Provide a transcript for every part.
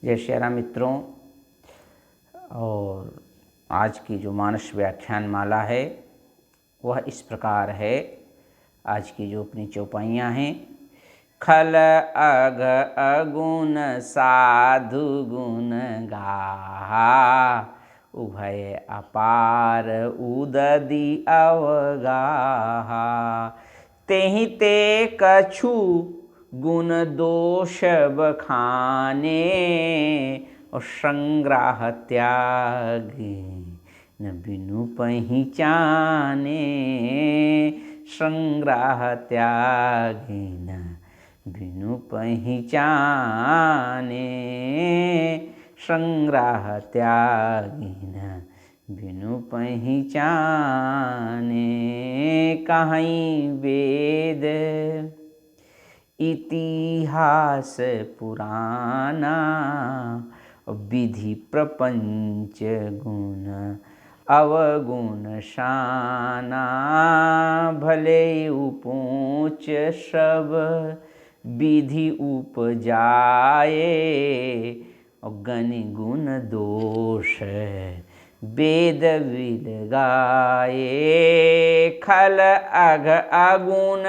जय श्री राम मित्रों। और आज की जो मानस व्याख्यान माला है वह इस प्रकार है। आज की जो अपनी चौपाइयाँ हैं, खल अघ अगुण साधु गुण गाहा, उभय अपार उदधि अवगाहा। तेहि ते कछु गुण दोष बखाने, और संग्राह त्यागी न बिनु पहिचाने। संग्राह त्यागी न बिनु पहिचाने। संग्राह त्यागी न बिनु पहिचाने। कहीं वेद इतिहास पुराना, विधि प्रपंच गुण अवगुण शाना। भले उपऊच सब विधि उपजाए, और गनि गुण दोष वेद विलगाए। खल अघ अगुण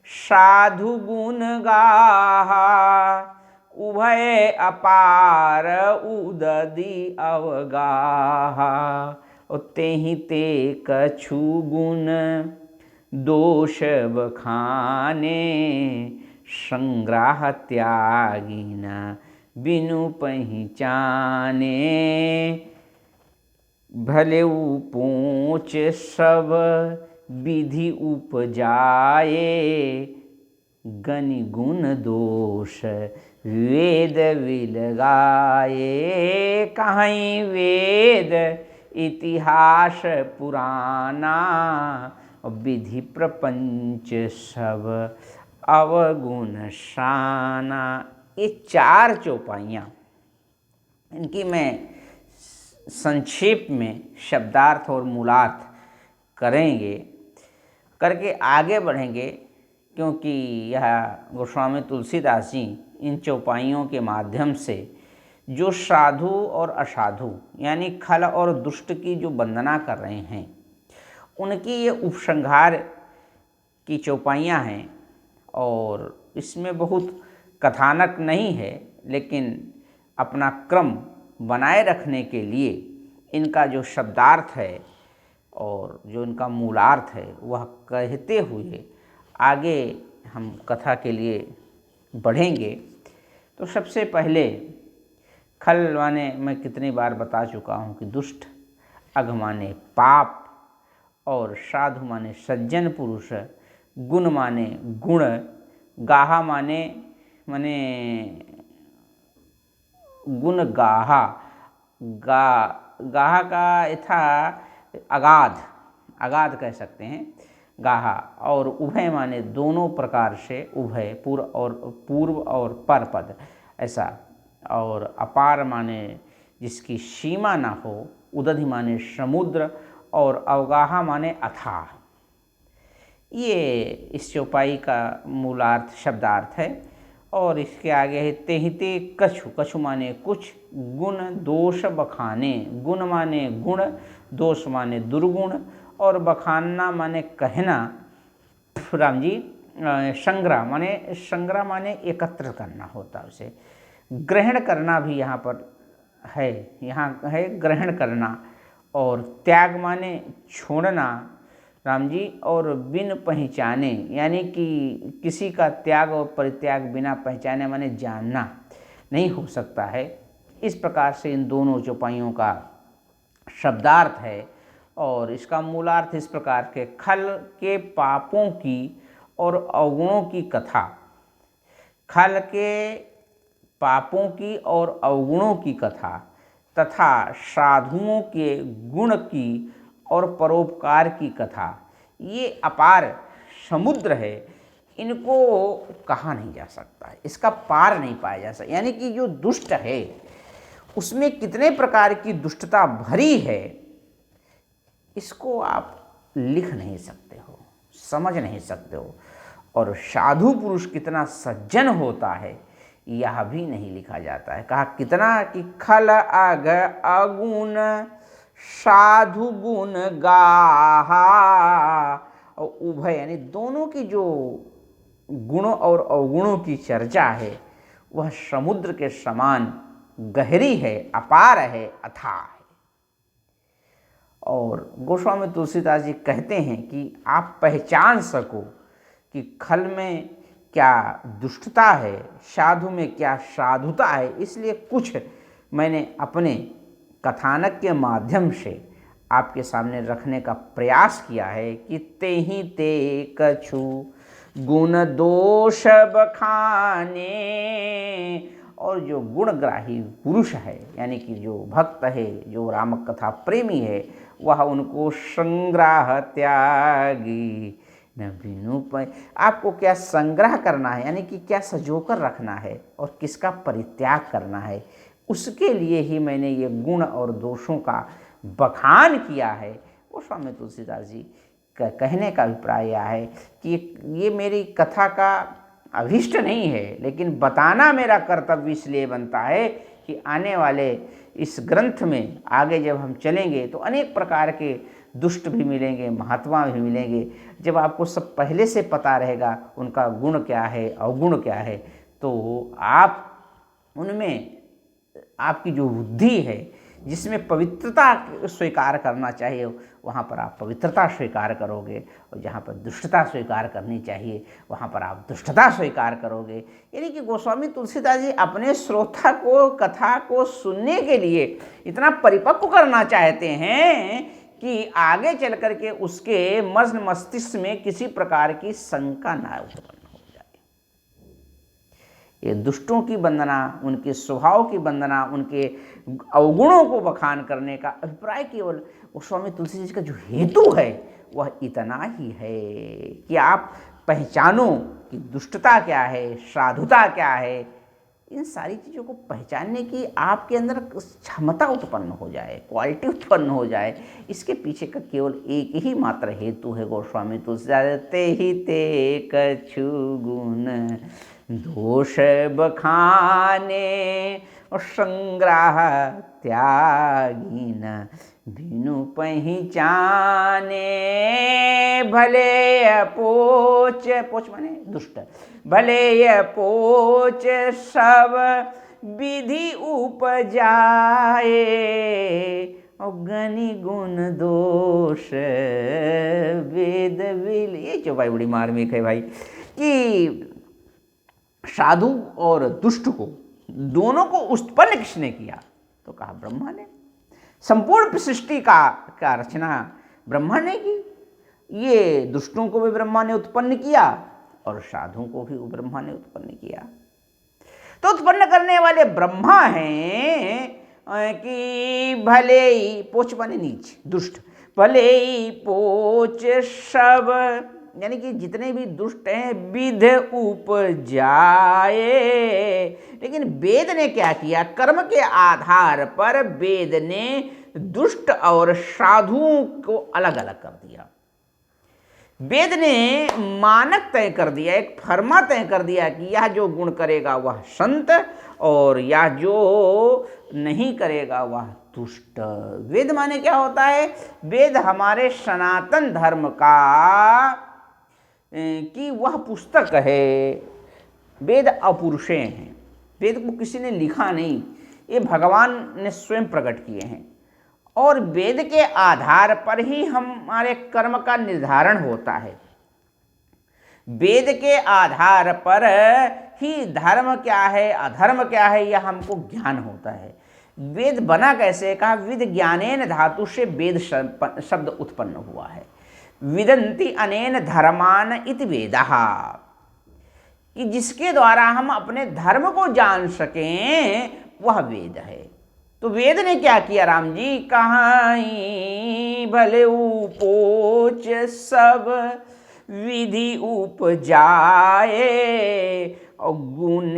साधु गुण गाहा, उभय अपार उदधि अवगाहा। तेहि ते कछु गुण दोष बखाने, संग्राह त्यागी न बिनु पहिचाने। भले उपऊच सब विधि उपजाए, गनि गुण दोष वेद विलगाए। कहीं वेद इतिहास पुराना, विधि प्रपंच सब अवगुण शाना। ये चार चौपाइयाँ, इनकी मैं संक्षेप में शब्दार्थ और मूलार्थ करेंगे, करके आगे बढ़ेंगे। क्योंकि यह गोस्वामी तुलसीदास जी इन चौपाइयों के माध्यम से जो साधु और असाधु यानी खल और दुष्ट की जो वंदना कर रहे हैं, उनकी ये उपसंहार की चौपाइयाँ हैं। और इसमें बहुत कथानक नहीं है, लेकिन अपना क्रम बनाए रखने के लिए इनका जो शब्दार्थ है और जो इनका मूलार्थ है वह कहते हुए आगे हम कथा के लिए बढ़ेंगे। तो सबसे पहले खल माने मैं कितनी बार बता चुका हूँ कि दुष्ट, अघ माने पाप, और साधु माने सज्जन पुरुष, गुण माने गुण, गाहा माने गुण गाहा। गाहा का यथा अगाध कह सकते हैं गाहा। और उभय माने दोनों प्रकार से, उभय पूर्व और पर पद ऐसा। और अपार माने जिसकी सीमा ना हो, उदधि माने समुद्र, और अवगाहा माने अथाह। ये इस चौपाई का मूलार्थ शब्दार्थ है। और इसके आगे है तेहि ते कछु, कछु माने कुछ, गुण दोष बखाने। गुण माने गुण, दोष माने दुर्गुण, और बखानना माने कहना। राम जी संग्रह माने एकत्र करना होता है, उसे ग्रहण करना भी यहाँ पर है। यहाँ है ग्रहण करना। और त्याग माने छोड़ना राम जी। और बिन पहचाने यानी कि किसी का त्याग और परित्याग बिना पहचाने माने जानना नहीं हो सकता है। इस प्रकार से इन दोनों चौपाइयों का शब्दार्थ है। और इसका मूलार्थ इस प्रकार के खल के पापों की और अवगुणों की कथा। खल के पापों की और अवगुणों की कथा तथा साधुओं के गुण की और परोपकार की कथा। ये अपार समुद्र है, इनको कहा नहीं जा सकता है, इसका पार नहीं पाया जा सकता। यानी कि जो दुष्ट है उसमें कितने प्रकार की दुष्टता भरी है, इसको आप लिख नहीं सकते हो, समझ नहीं सकते हो। और साधु पुरुष कितना सज्जन होता है, यह भी नहीं लिखा जाता है। कहा कितना कि खल अग अगुण साधु गुण गाहा, और उभय यानी दोनों की जो गुणों और अवगुणों की चर्चा है वह समुद्र के समान गहरी है, अपार है, अथाह है। और गोस्वामी तुलसीदास जी कहते हैं कि आप पहचान सको कि खल में क्या दुष्टता है, साधु में क्या साधुता है, इसलिए कुछ मैंने अपने कथानक के माध्यम से आपके सामने रखने का प्रयास किया है कि ते ही ते कछु गुण दोष बखाने। और जो गुणग्राही पुरुष है यानी कि जो भक्त है, जो रामक कथा प्रेमी है, वह उनको संग्रह त्यागी न बिनु पाए। आपको क्या संग्रह करना है यानी कि क्या सजोकर रखना है और किसका परित्याग करना है, उसके लिए ही मैंने ये गुण और दोषों का बखान किया है। वो स्वामी तुलसीदास जी का कहने का अभिप्राय यह है कि ये मेरी कथा का अभिष्ट नहीं है, लेकिन बताना मेरा कर्तव्य इसलिए बनता है कि आने वाले इस ग्रंथ में आगे जब हम चलेंगे तो अनेक प्रकार के दुष्ट भी मिलेंगे, महात्मा भी मिलेंगे। जब आपको सब पहले से पता रहेगा उनका गुण क्या है, अवगुण क्या है, तो आप उनमें आपकी जो बुद्धि है जिसमें पवित्रता स्वीकार करना चाहिए वहाँ पर आप पवित्रता स्वीकार करोगे, और जहाँ पर दुष्टता स्वीकार करनी चाहिए वहाँ पर आप दुष्टता स्वीकार करोगे। यानी कि गोस्वामी तुलसीदास जी अपने श्रोता को कथा को सुनने के लिए इतना परिपक्व करना चाहते हैं कि आगे चल करके उसके मस्न मस्तिष्क में किसी प्रकार की शंका ना उत्पन्न हो जाए। ये दुष्टों की वंदना, उनके स्वभाव की वंदना, उनके अवगुणों को बखान करने का अभिप्राय केवल गोस्वामी तुलसी जी का जो हेतु है वह इतना ही है कि आप पहचानो कि दुष्टता क्या है, साधुता क्या है। इन सारी चीज़ों को पहचानने की आपके अंदर क्षमता उत्पन्न हो जाए, क्वालिटी उत्पन्न हो जाए। इसके पीछे का केवल एक ही मात्र हेतु है गोस्वामी तुलसीदास ते ही ते कछु गुण दोष बखाने और संग्रह त्यागी न बिनु पहचाने। भले अपोच, पोच माने दुष्ट, भले अपोच सब विधि उपजाए और गनि गुण दोष वेद विल। ये जो भाई बड़ी मार्मिक है भाई कि साधु और दुष्ट को दोनों को उत्पन्न किसने किया, तो कहा ब्रह्मा ने। संपूर्ण सृष्टि का रचना ब्रह्मा ने की। ये दुष्टों को भी ब्रह्मा ने उत्पन्न किया और साधुओं को भी ब्रह्मा ने उत्पन्न किया। तो उत्पन्न करने वाले ब्रह्मा हैं कि भले ही पोच माने नीच, दुष्ट, भले ही पोच सब यानी कि जितने भी दुष्ट हैं विध उपजाए। लेकिन वेद ने क्या किया, कर्म के आधार पर वेद ने दुष्ट और साधुओं को अलग अलग कर दिया। वेद ने मानक तय कर दिया, एक फर्मा तय कर दिया कि यह जो गुण करेगा वह संत और यह जो नहीं करेगा वह दुष्ट। वेद माने क्या होता है, वेद हमारे सनातन धर्म का कि वह पुस्तक है। वेद अपुरुषेय हैं, वेद को किसी ने लिखा नहीं, ये भगवान ने स्वयं प्रकट किए हैं। और वेद के आधार पर ही हमारे कर्म का निर्धारण होता है। वेद के आधार पर ही धर्म क्या है, अधर्म क्या है, यह हमको ज्ञान होता है। वेद बना कैसे, कहा विद ज्ञानेन धातु से वेद शब्द उत्पन्न हुआ है। विदन्ति अनेन धर्मान इति वेदः, कि जिसके द्वारा हम अपने धर्म को जान सकें वह वेद है। तो वेद ने क्या किया राम जी, कहाई भले उपोच सब विधि उपजाए और गुण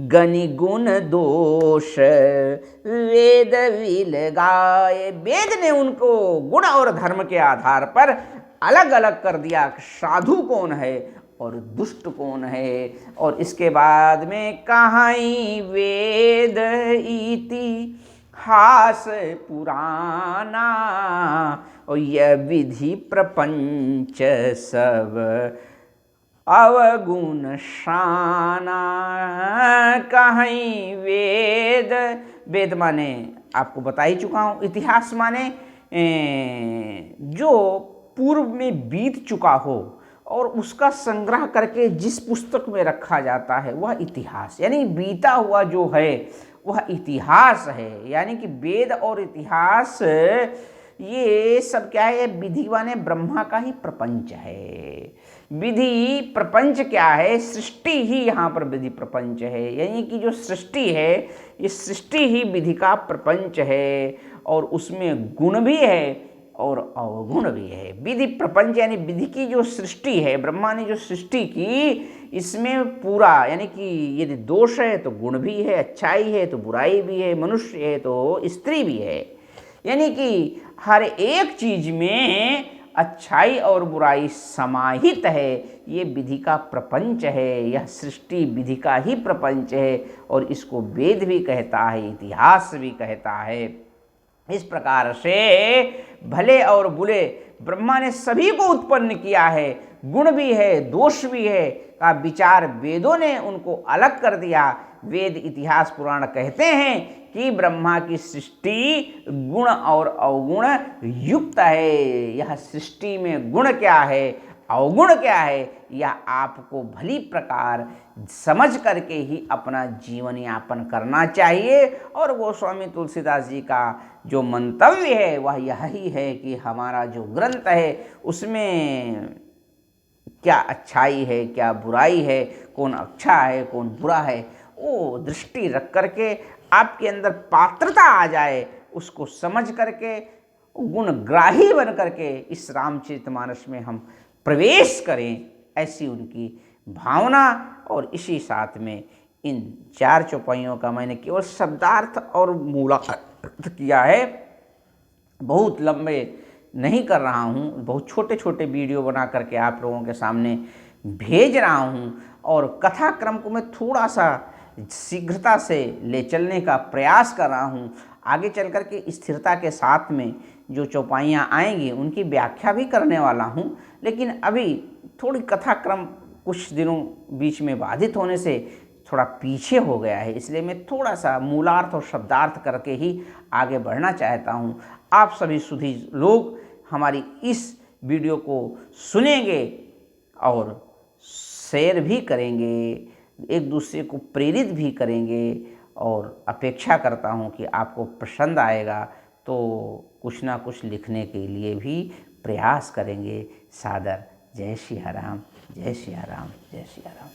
गनि गुण दोष वेद विल गाए। वेद ने उनको गुण और धर्म के आधार पर अलग अलग कर दिया। साधु कौन है और दुष्ट कौन है। और इसके बाद में कहाई वेद इतिहास पुराना, और यह विधि प्रपंच सब अवगुण शाना। कहीं वेद, वेद माने आपको बता ही चुका हूँ, इतिहास माने जो पूर्व में बीत चुका हो और उसका संग्रह करके जिस पुस्तक में रखा जाता है वह इतिहास, यानी बीता हुआ जो है वह इतिहास है। यानी कि वेद और इतिहास ये सब क्या है, विधि माने ब्रह्मा का ही प्रपंच है। विधि प्रपंच क्या है, सृष्टि ही यहाँ पर विधि प्रपंच है। यानी कि जो सृष्टि है ये सृष्टि ही विधि का प्रपंच है, और उसमें गुण भी है और अवगुण भी है। विधि प्रपंच यानी विधि की जो सृष्टि है, ब्रह्मा ने जो सृष्टि की, इसमें पूरा यानी कि यदि दोष है तो गुण भी है, अच्छाई है तो बुराई भी है, मनुष्य है तो स्त्री भी है। यानी कि हर एक चीज में अच्छाई और बुराई समाहित है। ये विधि का प्रपंच है, यह सृष्टि विधि का ही प्रपंच है, और इसको वेद भी कहता है, इतिहास भी कहता है। इस प्रकार से भले और बुरे ब्रह्मा ने सभी को उत्पन्न किया है, गुण भी है दोष भी है का विचार वेदों ने उनको अलग कर दिया। वेद इतिहास पुराण कहते हैं कि ब्रह्मा की सृष्टि गुण और अवगुण युक्त है। यह सृष्टि में गुण क्या है अवगुण क्या है, यह आपको भली प्रकार समझ करके ही अपना जीवन यापन करना चाहिए। और गोस्वामी तुलसीदास जी का जो मंतव्य है वह यही है कि हमारा जो ग्रंथ है उसमें क्या अच्छाई है क्या बुराई है, कौन अच्छा है कौन बुरा है, वो दृष्टि रख करके आपके अंदर पात्रता आ जाए, उसको समझ करके गुणग्राही बन करके इस रामचरितमानस में हम प्रवेश करें, ऐसी उनकी भावना। और इसी साथ में इन 4 चौपाइयों का मैंने केवल शब्दार्थ और मूलार्थ किया है, बहुत लंबे नहीं कर रहा हूँ, बहुत छोटे छोटे वीडियो बना करके आप लोगों के सामने भेज रहा हूँ। और कथा क्रम को मैं थोड़ा सा शीघ्रता से ले चलने का प्रयास कर रहा हूँ। आगे चल कर के स्थिरता के साथ में जो चौपाइयाँ आएंगी उनकी व्याख्या भी करने वाला हूँ, लेकिन अभी थोड़ी कथा क्रम कुछ दिनों बीच में बाधित होने से थोड़ा पीछे हो गया है, इसलिए मैं थोड़ा सा मूलार्थ और शब्दार्थ करके ही आगे बढ़ना चाहता हूँ। आप सभी सुधी लोग हमारी इस वीडियो को सुनेंगे और शेयर भी करेंगे, एक दूसरे को प्रेरित भी करेंगे, और अपेक्षा करता हूँ कि आपको पसंद आएगा तो कुछ ना कुछ लिखने के लिए भी प्रयास करेंगे। सादर जय सिया राम, जय सिया राम, जय सिया राम।